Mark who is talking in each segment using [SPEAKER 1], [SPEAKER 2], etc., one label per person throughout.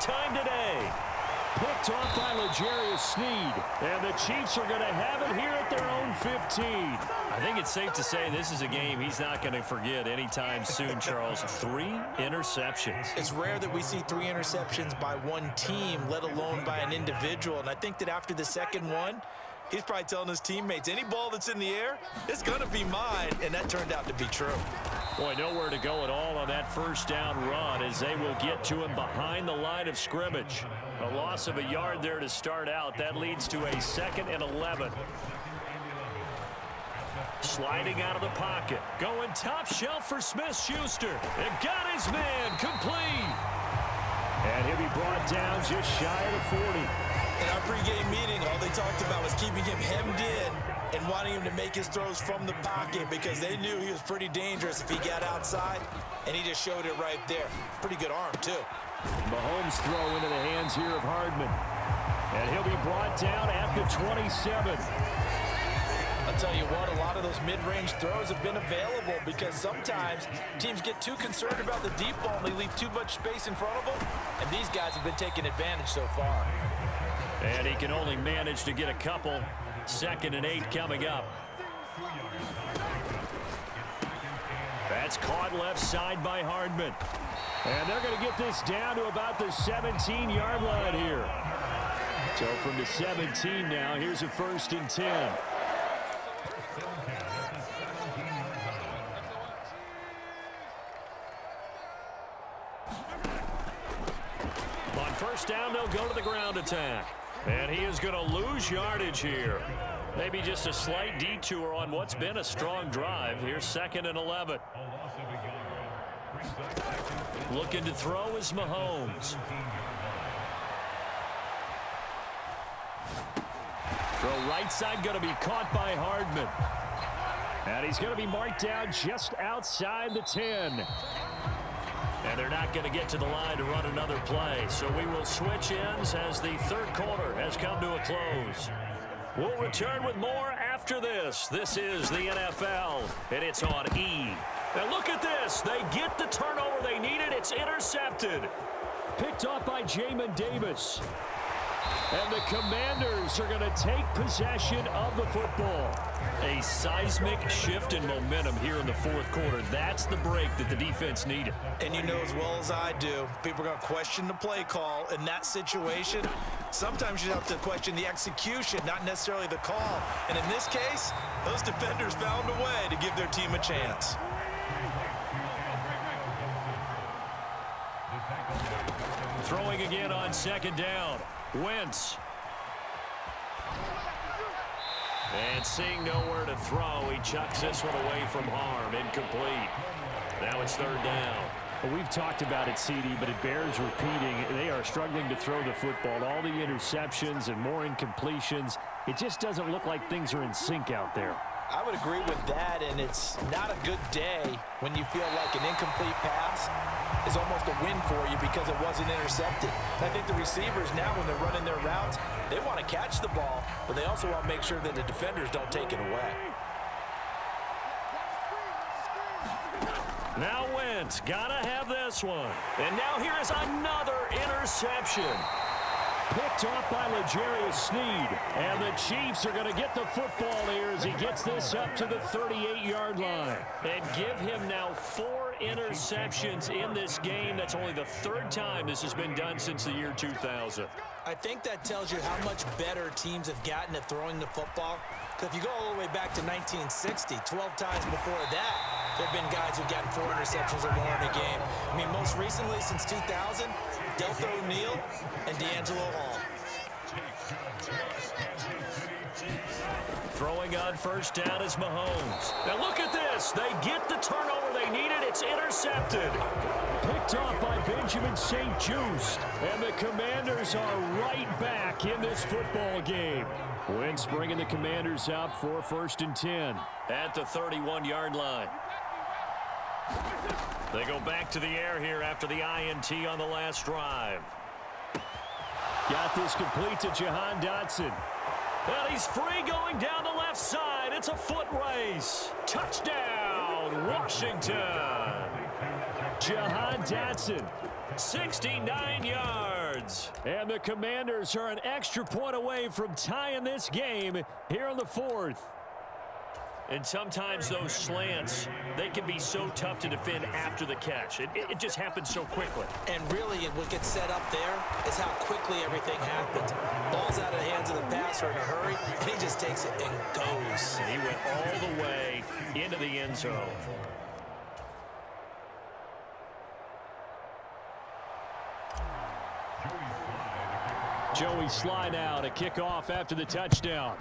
[SPEAKER 1] time today.
[SPEAKER 2] Picked off by L'Jarius Sneed. And the Chiefs are going to have it here at their own 15.
[SPEAKER 1] I think it's safe to say this is a game he's not going to forget anytime soon, Charles. 3 interceptions.
[SPEAKER 3] It's rare that we see 3 interceptions by one team, let alone by an individual. And I think that after the second one, he's probably telling his teammates, any ball that's in the air, it's going to be mine. And that turned out to be true.
[SPEAKER 1] Boy, nowhere to go at all on that first down run as they will get to him behind the line of scrimmage. A loss of a yard there to start out. That leads to a 2nd and 11. Sliding out of the pocket. Going top shelf for Smith-Schuster. It got his man complete.
[SPEAKER 2] And he'll be brought down just shy of the 40.
[SPEAKER 3] In our pregame meeting, all they talked about was keeping him hemmed in and wanting him to make his throws from the pocket because they knew he was pretty dangerous if he got outside, and he just showed it right there. Pretty good arm, too.
[SPEAKER 2] Mahomes throw into the hands here of Hardman. And he'll be brought down at the 27.
[SPEAKER 3] I'll tell you what, a lot of those mid-range throws have been available because sometimes teams get too concerned about the deep ball and they leave too much space in front of them, and these guys have been taking advantage so far.
[SPEAKER 1] And he can only manage to get a couple. 2nd and 8 coming up. That's caught left side by Hardman.
[SPEAKER 2] And they're going to get this down to about the 17-yard line here. So from the 17 now, here's a 1st and 10.
[SPEAKER 1] On first down, they'll go to the ground attack. And he is going to lose yardage here. Maybe just a slight detour on what's been a strong drive. Here's 2nd and 11. Looking to throw is Mahomes. Throw right side going to be caught by Hardman.
[SPEAKER 2] And he's going to be marked down just outside the 10.
[SPEAKER 1] And they're not going to get to the line to run another play. So we will switch ends as the third quarter has come to a close. We'll return with more after this. This is the NFL, and it's on E. Now look at this. They get the turnover they needed. It's intercepted.
[SPEAKER 2] Picked off by Jamin Davis. And the Commanders are going to take possession of the football.
[SPEAKER 1] A seismic shift in momentum here in the fourth quarter. That's the break that the defense needed.
[SPEAKER 3] And you know as well as I do, people are going to question the play call in that situation. Sometimes you have to question the execution, not necessarily the call. And in this case, those defenders found a way to give their team a chance.
[SPEAKER 1] Throwing again on 2nd down. Wentz. And seeing nowhere to throw, he chucks this one away from harm. Incomplete. Now it's 3rd down.
[SPEAKER 2] Well, we've talked about it, CD, but it bears repeating. They are struggling to throw the football. All the interceptions and more incompletions. It just doesn't look like things are in sync out there.
[SPEAKER 3] I would agree with that, and it's not a good day when you feel like an incomplete pass is almost a win for you because it wasn't intercepted. I think the receivers now, when they're running their routes, they want to catch the ball, but they also want to make sure that the defenders don't take it away.
[SPEAKER 1] Now Wentz, gotta have this one. And now here is another interception.
[SPEAKER 2] Picked off by L'Jarius Sneed. And the Chiefs are going to get the football here as he gets this up to the 38-yard line.
[SPEAKER 1] And give him now 4 interceptions in this game. That's only the 3rd time this has been done since the year 2000.
[SPEAKER 3] I think that tells you how much better teams have gotten at throwing the football. Because if you go all the way back to 1960, 12 times before that, there have been guys who've gotten 4 interceptions or more in a game. I mean, most recently, since 2000, Deltha O'Neal and D'Angelo Hall.
[SPEAKER 1] Throwing on first down is Mahomes. Now look at this. They get the turnover they needed. It's intercepted.
[SPEAKER 2] Picked off by Benjamin St-Juste. And the Commanders are right back in this football game. Wentz bringing the Commanders up for 1st and 10.
[SPEAKER 1] At the 31-yard line. They go back to the air here after the INT on the last drive.
[SPEAKER 2] Got this complete to Jahan Dotson.
[SPEAKER 1] And he's free going down the left side. It's a foot race. Touchdown, Washington.
[SPEAKER 2] Jahan Dotson.
[SPEAKER 1] 69 yards. wins.
[SPEAKER 2] And the Commanders are an extra point away from tying this game here in the fourth.
[SPEAKER 1] And sometimes those slants, they can be so tough to defend after the catch. It just happens so quickly.
[SPEAKER 3] And really, what gets set up there is how quickly everything happens. Ball's out of the hands of the passer in a hurry, and he just takes it and goes.
[SPEAKER 1] And he went all the way into the end zone.
[SPEAKER 2] Joey Sly now to kick off after the touchdown.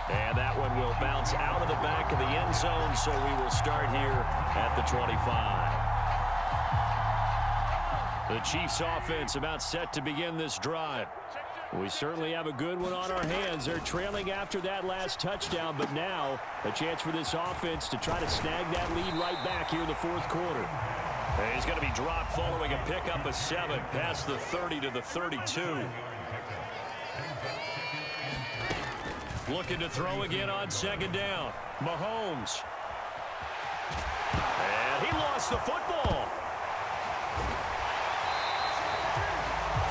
[SPEAKER 1] And that one will bounce out of the back of the end zone, so we will start here at the 25. The Chiefs offense about set to begin this drive. We certainly have a good one on our hands. They're trailing after that last touchdown, but now a chance for this offense to try to snag that lead right back here in the fourth quarter. And he's going to be dropped following a pickup of 7 past the 30 to the 32. Looking to throw again on second down. Mahomes. And he lost the football.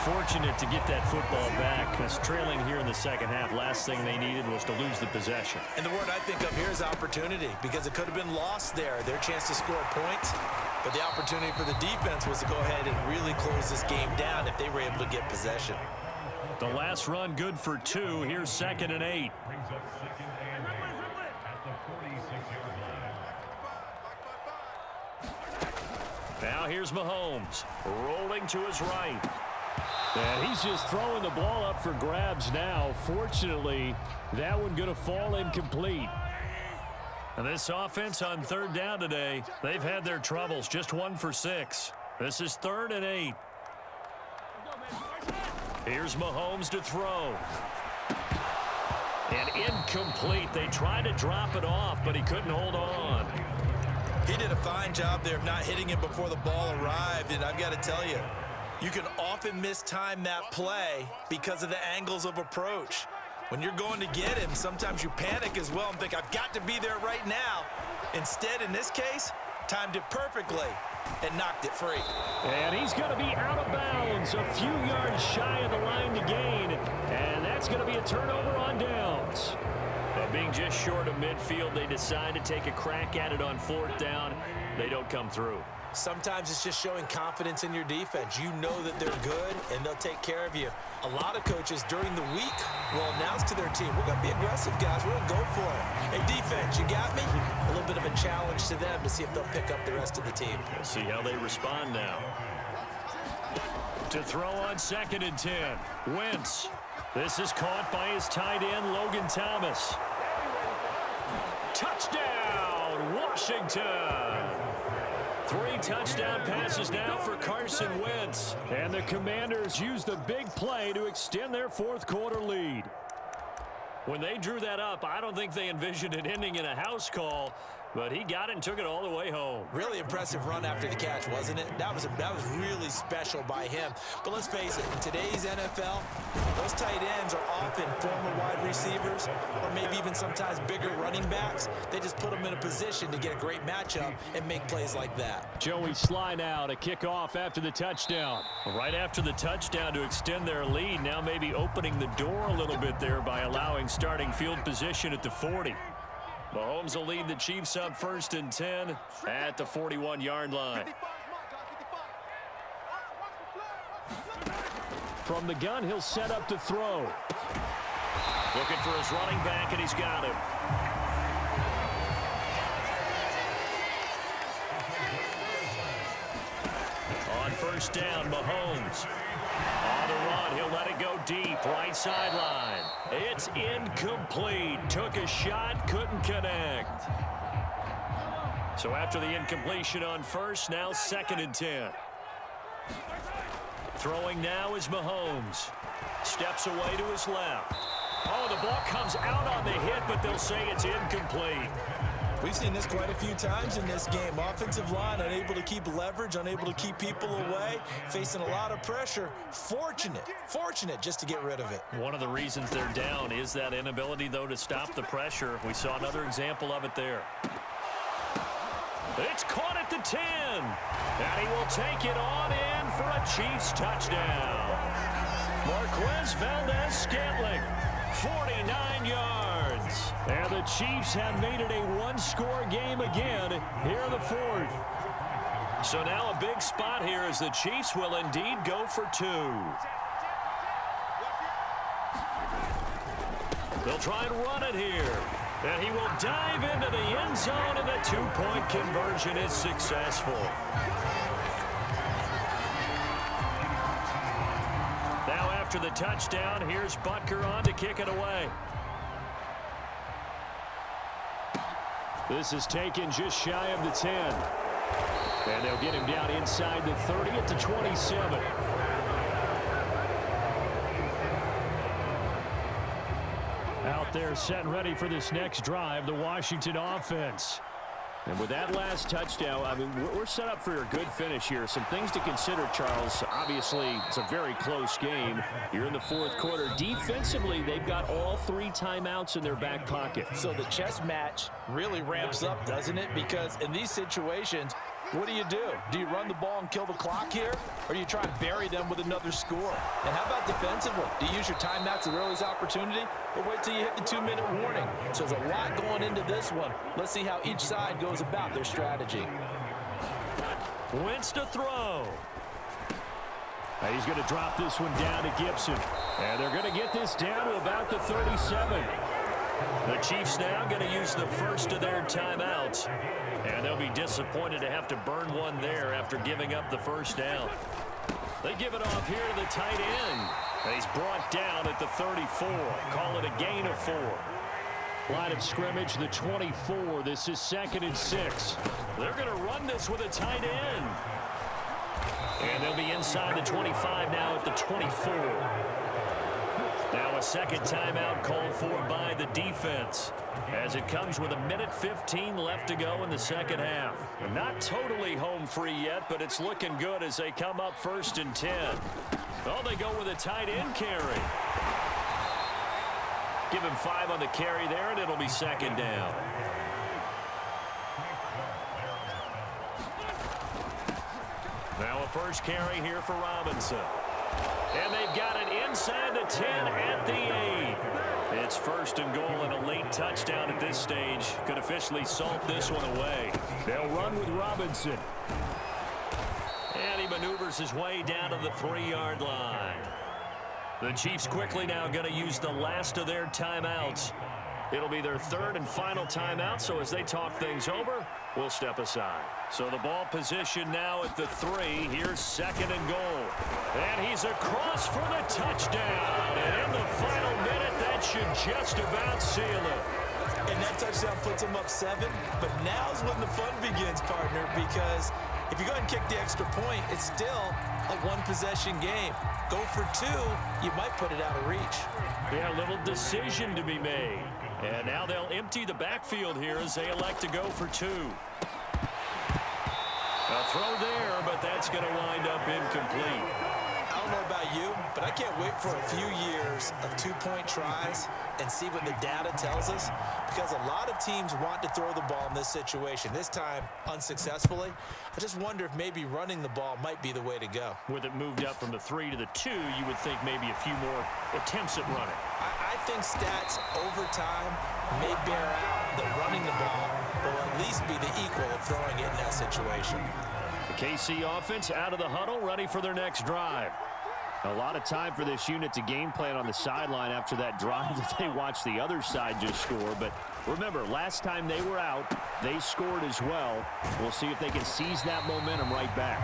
[SPEAKER 2] Fortunate to get that football back, because trailing here in the second half, last thing they needed was to lose the possession.
[SPEAKER 3] And the word I think of here is opportunity, because it could have been lost there, their chance to score points. But the opportunity for the defense was to go ahead and really close this game down if they were able to get possession.
[SPEAKER 1] The last run good for 2. Here's 2nd and 8. Now here's Mahomes, rolling to his right.
[SPEAKER 2] And he's just throwing the ball up for grabs now. Fortunately, that one going to fall incomplete.
[SPEAKER 1] And this offense on third down today, they've had their troubles. Just 1 for 6. This is 3rd and 8. Here's Mahomes to throw. And incomplete. They tried to drop it off, but he couldn't hold on.
[SPEAKER 3] He did a fine job there of not hitting it before the ball arrived, and I've got to tell you, you can often mistime that play because of the angles of approach. When you're going to get him, sometimes you panic as well and think, I've got to be there right now. Instead, in this case, timed it perfectly and knocked it free.
[SPEAKER 2] And he's going to be out of bounds, a few yards shy of the line to gain, and that's going to be a turnover on downs.
[SPEAKER 1] Being just short of midfield, they decide to take a crack at it on 4th down. They don't come through.
[SPEAKER 3] Sometimes it's just showing confidence in your defense. You know that they're good, and they'll take care of you. A lot of coaches during the week will announce to their team, we're going to be aggressive, guys. We're going to go for it. Hey, defense, you got me? A little bit of a challenge to them to see if they'll pick up the rest of the team.
[SPEAKER 1] We'll see how they respond now. To throw on 2nd and 10. Wentz. This is caught by his tight end, Logan Thomas. Touchdown, Washington. 3 touchdown passes now for Carson Wentz.
[SPEAKER 2] And the Commanders use the big play to extend their fourth quarter lead.
[SPEAKER 1] When they drew that up, I don't think they envisioned it ending in a house call, but he got it and took it all the way home.
[SPEAKER 3] Really impressive run after the catch, wasn't it? That was really special by him. But let's face it, in today's NFL, those tight ends are often former wide receivers or maybe even sometimes bigger running backs. They just put them in a position to get a great matchup and make plays like that.
[SPEAKER 2] Joey Sly now to kick off after the touchdown.
[SPEAKER 1] Right after the touchdown to extend their lead, now maybe opening the door a little bit there by allowing starting field position at the 40. Mahomes will lead the Chiefs up 1st and 10 at the 41-yard line.
[SPEAKER 2] From the gun, he'll set up to throw.
[SPEAKER 1] Looking for his running back, and he's got him. On 1st down, Mahomes. On the run, he'll let it go deep, right sideline. It's incomplete. Took a shot, couldn't connect. So after the incompletion on 1st, now 2nd and 10. Throwing now is Mahomes. Steps away to his left. Oh, the ball comes out on the hit, but they'll say it's incomplete.
[SPEAKER 3] We've seen this quite a few times in this game. Offensive line unable to keep leverage, unable to keep people away, facing a lot of pressure. Fortunate just to get rid of it.
[SPEAKER 1] One of the reasons they're down is that inability, though, to stop the pressure. We saw another example of it there. It's caught at the 10. And he will take it on in for a Chiefs touchdown. Marquez Valdez-Scantling, 49 yards.
[SPEAKER 2] And the Chiefs have made it a one-score game again here in the fourth.
[SPEAKER 1] So now a big spot here as the Chiefs will indeed go for two. They'll try and run it here. And he will dive into the end zone, and the two-point conversion is successful. Now after the touchdown, here's Butker on to kick it away.
[SPEAKER 2] This is taken just shy of the 10. And they'll get him down inside the 30 at the 27. Out there set and ready for this next drive, the Washington offense. And with that last touchdown, I mean, we're set up for a good finish here. Some things to consider, Charles. Obviously, it's a very close game. You're in the fourth quarter. Defensively, they've got all three timeouts in their back pocket.
[SPEAKER 3] So the chess match really ramps up, doesn't it? Because in these situations, what do? Do you run the ball and kill the clock here? Or do you try and bury them with another score? And how about defensively? Do you use your timeouts at earliest opportunity? Or wait till you hit the 2-minute warning? So there's a lot going into this one. Let's see how each side goes about their strategy.
[SPEAKER 1] Wentz to throw.
[SPEAKER 2] Now he's going to drop this one down to Gibson. And they're going to get this down to about the 37.
[SPEAKER 1] The Chiefs now going to use the first of their timeouts. And they'll be disappointed to have to burn one there after giving up the first down. They give it off here to the tight end. And he's brought down at the 34. Call it a gain of 4.
[SPEAKER 2] Line of scrimmage, the 24. This is 2nd and 6.
[SPEAKER 1] They're going to run this with a tight end. And they'll be inside the 25 now at the 24. Now a second timeout called for by the defense, as it comes with 1:15 left to go in the second half. Not totally home free yet, but it's looking good as they come up 1st and 10. Oh, they go with a tight end carry. Give him 5 on the carry there, and it'll be 2nd down. Now a first carry here for Robinson. And they've got it inside the 10 at the 8. It's 1st and goal, and a late touchdown at this stage could officially salt this one away.
[SPEAKER 2] They'll run with Robinson.
[SPEAKER 1] And he maneuvers his way down to the 3-yard line. The Chiefs quickly now going to use the last of their timeouts. It'll be their 3rd and final timeout, so as they talk things over, we'll step aside. So the ball position now at the 3. Here's 2nd and goal. And he's across for the touchdown. And in the final minute, that should just about seal it.
[SPEAKER 3] And that touchdown puts them up 7. But now's when the fun begins, partner, because if you go ahead and kick the extra point, it's still a one-possession game. Go for 2, you might put it out of reach.
[SPEAKER 1] Yeah, a little decision to be made. And now they'll empty the backfield here as they elect to go for 2. A throw there, but that's going to wind up incomplete.
[SPEAKER 3] I don't know about you, but I can't wait for a few years of 2-point tries and see what the data tells us, because a lot of teams want to throw the ball in this situation. This time, unsuccessfully. I just wonder if maybe running the ball might be the way to go.
[SPEAKER 1] With it moved up from the 3 to the 2, you would think maybe a few more attempts at running.
[SPEAKER 3] I think stats over time may bear out that running the ball will at least be the equal of throwing it in that situation.
[SPEAKER 2] The KC offense out of the huddle, ready for their next drive. A lot of time for this unit to game plan on the sideline after that drive that they watched the other side just score. But remember, last time they were out, they scored as well. We'll see if they can seize that momentum right back.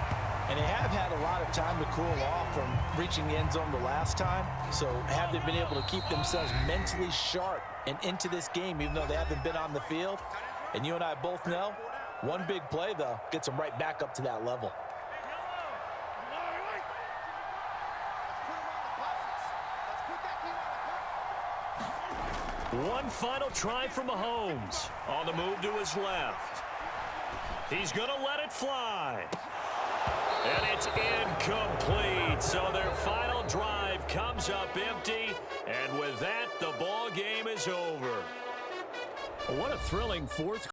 [SPEAKER 3] And they have had a lot of time to cool off from reaching the end zone the last time. So have they been able to keep themselves mentally sharp and into this game, even though they haven't been on the field? And you and I both know, one big play, though, gets them right back up to that level.
[SPEAKER 1] One final try from Mahomes. On the move to his left. He's going to let it fly. And it's incomplete. So their final drive comes up empty. And with that, the ball game is over.
[SPEAKER 2] What a thrilling fourth